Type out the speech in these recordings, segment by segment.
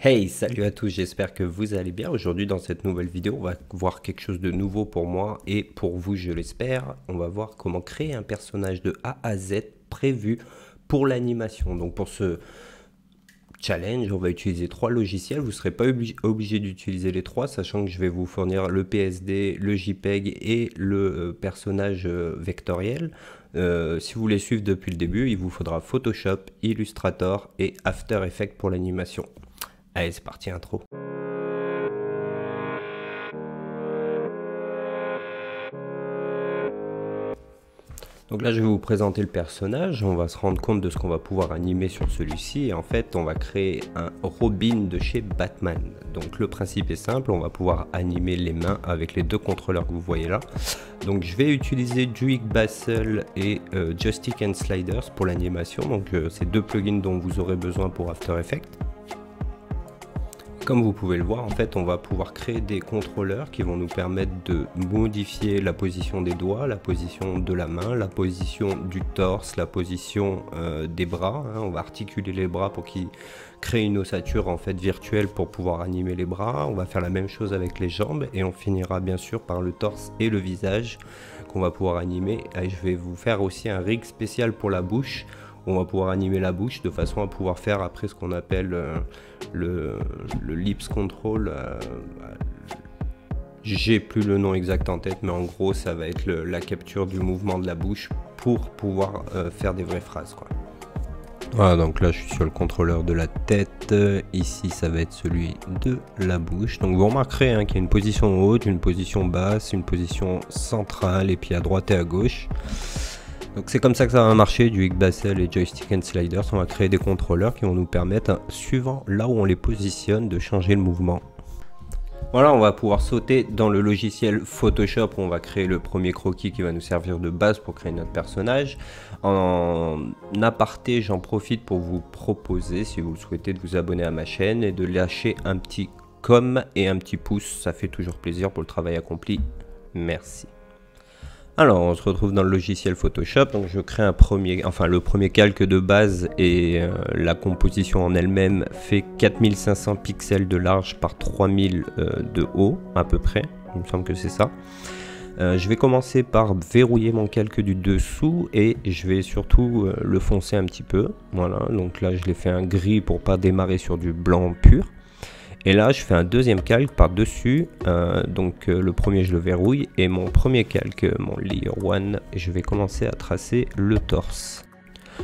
Hey, salut à tous, j'espère que vous allez bien. Aujourd'hui dans cette nouvelle vidéo, on va voir quelque chose de nouveau pour moi et pour vous, je l'espère. On va voir comment créer un personnage de A à Z prévu pour l'animation. Donc pour ce challenge, on va utiliser 3 logiciels. Vous ne serez pas obligé d'utiliser les 3, sachant que je vais vous fournir le PSD, le JPEG et le personnage vectoriel. Si vous voulez suivre depuis le début, il vous faudra Photoshop, Illustrator et After Effects pour l'animation. Allez, c'est parti, intro. Donc là, je vais vous présenter le personnage. On va se rendre compte de ce qu'on va pouvoir animer sur celui-ci. Et en fait, on va créer un Robin de chez Batman. Donc le principe est simple. On va pouvoir animer les mains avec les deux contrôleurs que vous voyez là. Donc je vais utiliser du Yggdrasil et Joystick and Sliders pour l'animation. Donc c'est deux plugins dont vous aurez besoin pour After Effects. Comme vous pouvez le voir, en fait, on va pouvoir créer des contrôleurs qui vont nous permettre de modifier la position des doigts, la position de la main, la position du torse, la position des bras. On va articuler les bras pour qu'ils créent une ossature en fait virtuelle pour pouvoir animer les bras. On va faire la même chose avec les jambes et on finira bien sûr par le torse et le visage qu'on va pouvoir animer. Et je vais vous faire aussi un rig spécial pour la bouche. On va pouvoir animer la bouche de façon à pouvoir faire après ce qu'on appelle le lips control. J'ai plus le nom exact en tête, mais en gros ça va être la capture du mouvement de la bouche pour pouvoir faire des vraies phrases, quoi. Voilà, donc là je suis sur le contrôleur de la tête, ici ça va être celui de la bouche. Donc vous remarquerez qu'il y a une position haute, une position basse, une position centrale et puis à droite et à gauche. Donc c'est comme ça que ça va marcher, du Yggdrasil et Joystick and Sliders. On va créer des contrôleurs qui vont nous permettre, suivant là où on les positionne, de changer le mouvement. Voilà, on va pouvoir sauter dans le logiciel Photoshop où on va créer le premier croquis qui va nous servir de base pour créer notre personnage. En aparté, j'en profite pour vous proposer, si vous le souhaitez, de vous abonner à ma chaîne et de lâcher un petit com et un petit pouce. Ça fait toujours plaisir pour le travail accompli. Merci. Alors, on se retrouve dans le logiciel Photoshop. Donc, je crée le premier calque de base et la composition en elle-même fait 4500 pixels de large par 3000 de haut, à peu près. Il me semble que c'est ça. Je vais commencer par verrouiller mon calque du dessous et je vais surtout le foncer un petit peu. Voilà, donc là, je l'ai fait un gris pour pas démarrer sur du blanc pur. Et là, je fais un deuxième calque par-dessus, donc le premier je le verrouille, et mon premier calque, mon layer 1, je vais commencer à tracer le torse.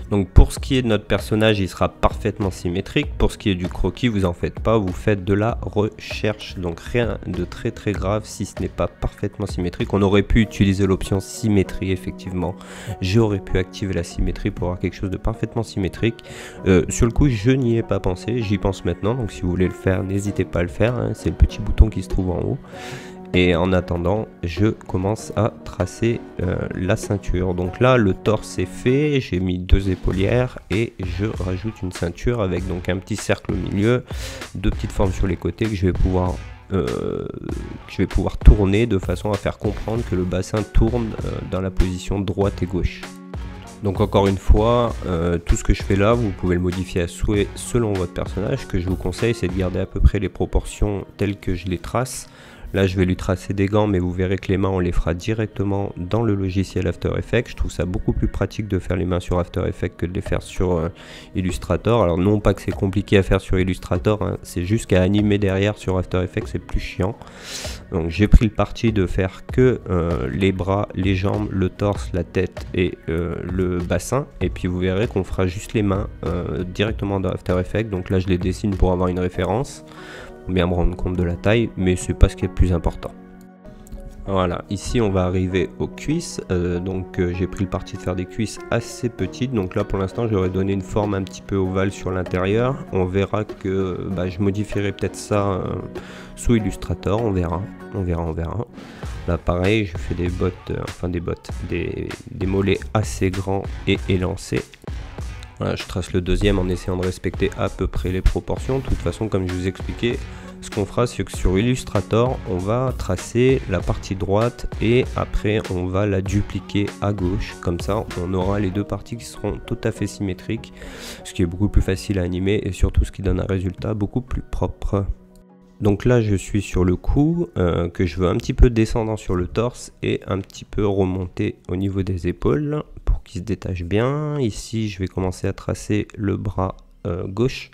Donc pour ce qui est de notre personnage, il sera parfaitement symétrique. Pour ce qui est du croquis, vous en faites pas, vous faites de la recherche. Donc rien de très grave si ce n'est pas parfaitement symétrique. On aurait pu utiliser l'option symétrie, effectivement. J'aurais pu activer la symétrie pour avoir quelque chose de parfaitement symétrique. Sur le coup, je n'y ai pas pensé, j'y pense maintenant. Donc si vous voulez le faire, n'hésitez pas à le faire, hein. C'est le petit bouton qui se trouve en haut. Et en attendant, je commence à tracer la ceinture. Donc là, le torse est fait, j'ai mis 2 épaulières et je rajoute une ceinture avec donc un petit cercle au milieu, 2 petites formes sur les côtés que je vais pouvoir tourner de façon à faire comprendre que le bassin tourne dans la position droite et gauche. Donc encore une fois, tout ce que je fais là, vous pouvez le modifier à souhait selon votre personnage. Ce que je vous conseille, c'est de garder à peu près les proportions telles que je les trace. Là, je vais lui tracer des gants, mais vous verrez que les mains, on les fera directement dans le logiciel After Effects. Je trouve ça beaucoup plus pratique de faire les mains sur After Effects que de les faire sur Illustrator. Alors, non pas que c'est compliqué à faire sur Illustrator, hein, c'est juste qu'à animer derrière sur After Effects, c'est plus chiant. Donc, j'ai pris le parti de faire que les bras, les jambes, le torse, la tête et le bassin. Et puis, vous verrez qu'on fera juste les mains directement dans After Effects. Donc là, je les dessine pour avoir une référence. Bien me rendre compte de la taille, mais c'est pas ce qui est le plus important. Voilà, ici on va arriver aux cuisses, j'ai pris le parti de faire des cuisses assez petites. Donc là pour l'instant j'aurais donné une forme un petit peu ovale sur l'intérieur. On verra que je modifierai peut-être ça sous Illustrator, on verra. Là pareil, je fais des bottes, des mollets assez grands et élancés. Voilà, je trace le deuxième en essayant de respecter à peu près les proportions. De toute façon, comme je vous expliquais, Ce qu'on fera, c'est que sur Illustrator, on va tracer la partie droite et après on va la dupliquer à gauche. Comme ça, on aura les deux parties qui seront tout à fait symétriques, ce qui est beaucoup plus facile à animer et surtout ce qui donne un résultat beaucoup plus propre. Donc là, je suis sur le cou, que je veux un petit peu descendant sur le torse et un petit peu remonter au niveau des épaules pour qu'il se détache bien. Ici, je vais commencer à tracer le bras gauche.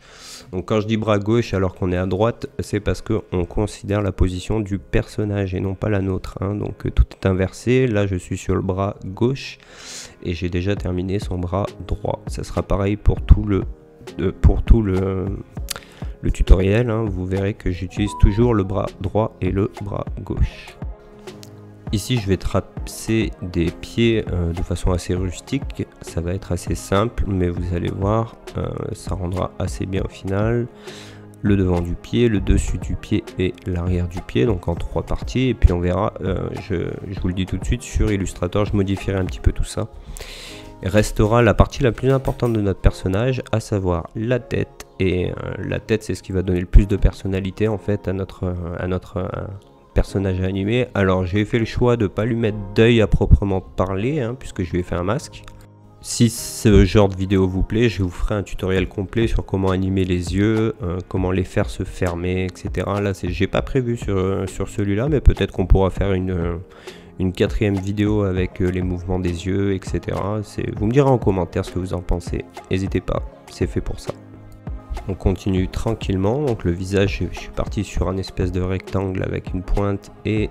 Donc quand je dis bras gauche alors qu'on est à droite, c'est parce qu'on considère la position du personnage et non pas la nôtre, hein. Donc tout est inversé. Là, je suis sur le bras gauche et j'ai déjà terminé son bras droit. Ça sera pareil pour tout le tutoriel, hein. Vous verrez que j'utilise toujours le bras droit et le bras gauche. Ici, je vais tracer des pieds de façon assez rustique. Ça va être assez simple, mais vous allez voir, ça rendra assez bien au final. Le devant du pied, le dessus du pied et l'arrière du pied, donc en 3 parties. Et puis on verra, je vous le dis tout de suite, sur Illustrator, je modifierai un petit peu tout ça. Il restera la partie la plus importante de notre personnage, à savoir la tête. Et la tête, c'est ce qui va donner le plus de personnalité en fait à notre personnage animé. Alors j'ai fait le choix de ne pas lui mettre d'œil à proprement parler, hein, puisque je lui ai fait un masque. Si ce genre de vidéo vous plaît, je vous ferai un tutoriel complet sur comment animer les yeux, comment les faire se fermer, etc. Là, j'ai pas prévu sur celui-là, mais peut-être qu'on pourra faire une 4e vidéo avec les mouvements des yeux, etc. Vous me direz en commentaire ce que vous en pensez. N'hésitez pas, c'est fait pour ça. On continue tranquillement. Donc le visage, je suis parti sur un espèce de rectangle avec une pointe et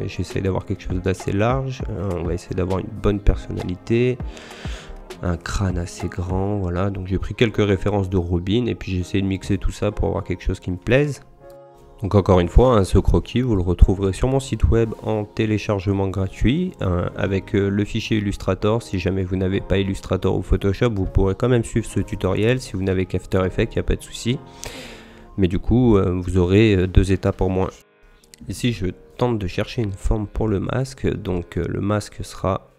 j'essaie d'avoir quelque chose d'assez large. On va essayer d'avoir une bonne personnalité, un crâne assez grand, voilà. Donc j'ai pris quelques références de Robin et puis j'ai essayé de mixer tout ça pour avoir quelque chose qui me plaise. Donc encore une fois, hein, ce croquis, vous le retrouverez sur mon site web en téléchargement gratuit avec le fichier Illustrator. Si jamais vous n'avez pas Illustrator ou Photoshop, vous pourrez quand même suivre ce tutoriel. Si vous n'avez qu'After Effects, il n'y a pas de souci. Mais du coup, vous aurez 2 étapes en moins. Ici, je tente de chercher une forme pour le masque. Donc le masque sera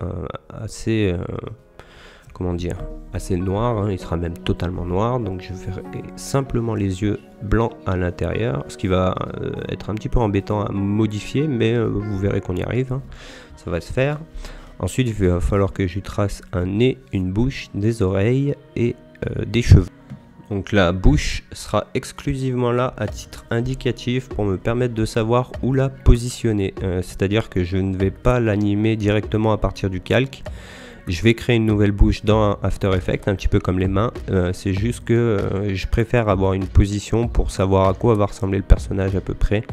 assez... comment dire, assez noir, hein, il sera même totalement noir, donc je ferai simplement les yeux blancs à l'intérieur, ce qui va être un petit peu embêtant à modifier, mais vous verrez qu'on y arrive, hein, ça va se faire. Ensuite, il va falloir que je trace un nez, une bouche, des oreilles et des cheveux. Donc la bouche sera exclusivement là à titre indicatif pour me permettre de savoir où la positionner, c'est-à-dire que je ne vais pas l'animer directement à partir du calque. Je vais créer une nouvelle bouche dans After Effects, un petit peu comme les mains. C'est juste que je préfère avoir une position pour savoir à quoi va ressembler le personnage à peu près.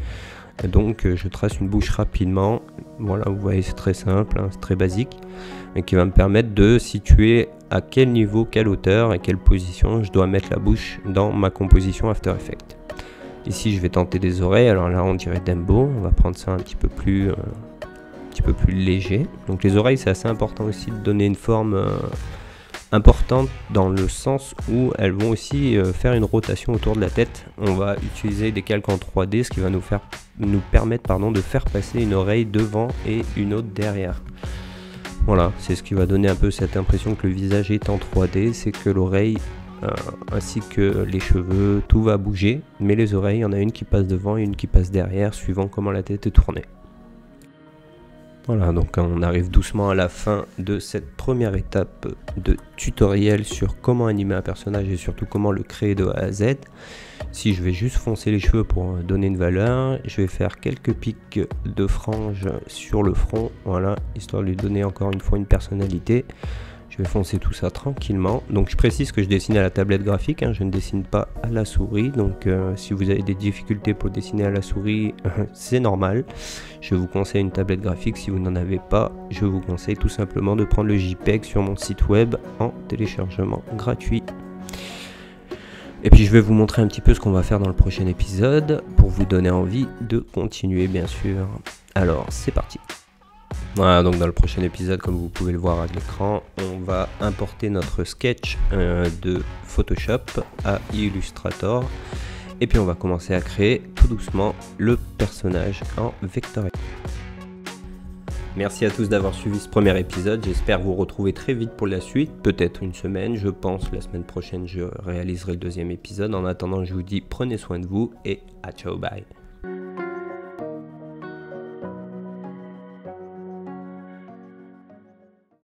Donc je trace une bouche rapidement. Voilà, vous voyez, c'est très simple, hein, c'est très basique. Et qui va me permettre de situer à quel niveau, quelle hauteur et quelle position je dois mettre la bouche dans ma composition After Effects. Ici, je vais tenter des oreilles. Alors là, on dirait Dumbo. On va prendre ça un petit peu plus léger. Donc les oreilles, c'est assez important aussi de donner une forme importante dans le sens où elles vont aussi faire une rotation autour de la tête. On va utiliser des calques en 3D, ce qui va nous permettre de faire passer une oreille devant et une autre derrière. Voilà, c'est ce qui va donner un peu cette impression que le visage est en 3D, c'est que l'oreille ainsi que les cheveux, tout va bouger, mais les oreilles, il y en a une qui passe devant et une qui passe derrière, suivant comment la tête est tournée. Voilà, donc on arrive doucement à la fin de cette première étape de tutoriel sur comment animer un personnage et surtout comment le créer de A à Z. Si je vais juste foncer les cheveux pour donner une valeur, je vais faire quelques pics de franges sur le front, voilà, histoire de lui donner encore une fois une personnalité. Je vais foncer tout ça tranquillement. Donc je précise que je dessine à la tablette graphique, hein, je ne dessine pas à la souris. Donc si vous avez des difficultés pour dessiner à la souris, c'est normal. Je vous conseille une tablette graphique. Si vous n'en avez pas, je vous conseille tout simplement de prendre le JPEG sur mon site web en téléchargement gratuit. Et puis je vais vous montrer un petit peu ce qu'on va faire dans le prochain épisode pour vous donner envie de continuer, bien sûr. Alors c'est parti. Voilà, donc dans le prochain épisode, comme vous pouvez le voir à l'écran, on va importer notre sketch de Photoshop à Illustrator et puis on va commencer à créer tout doucement le personnage en Vector. Merci à tous d'avoir suivi ce premier épisode. J'espère vous retrouver très vite pour la suite. Peut-être une semaine, je pense. La semaine prochaine, je réaliserai le deuxième épisode. En attendant, je vous dis prenez soin de vous et à ciao, bye.